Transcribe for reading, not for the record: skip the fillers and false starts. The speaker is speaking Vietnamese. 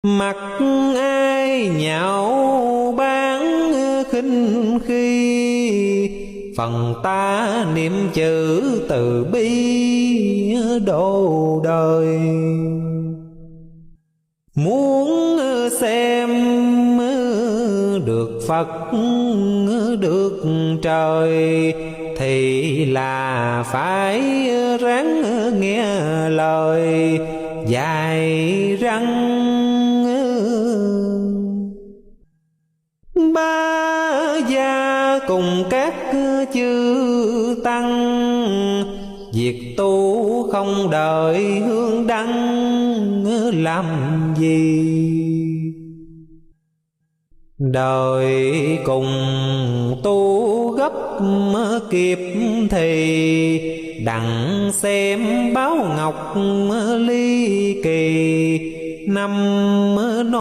Mặc ai nhạo báng khinh khi, phần ta niệm chữ từ bi độ đời. Muốn xem được Phật được trời, thì là phải ráng nghe lời dạy răng. Ba gia cùng các chư tăng, việc tu không đợi hương đăng làm gì. Đời cùng tu gấp kịp thì, đặng xem báo ngọc ly kỳ năm nói.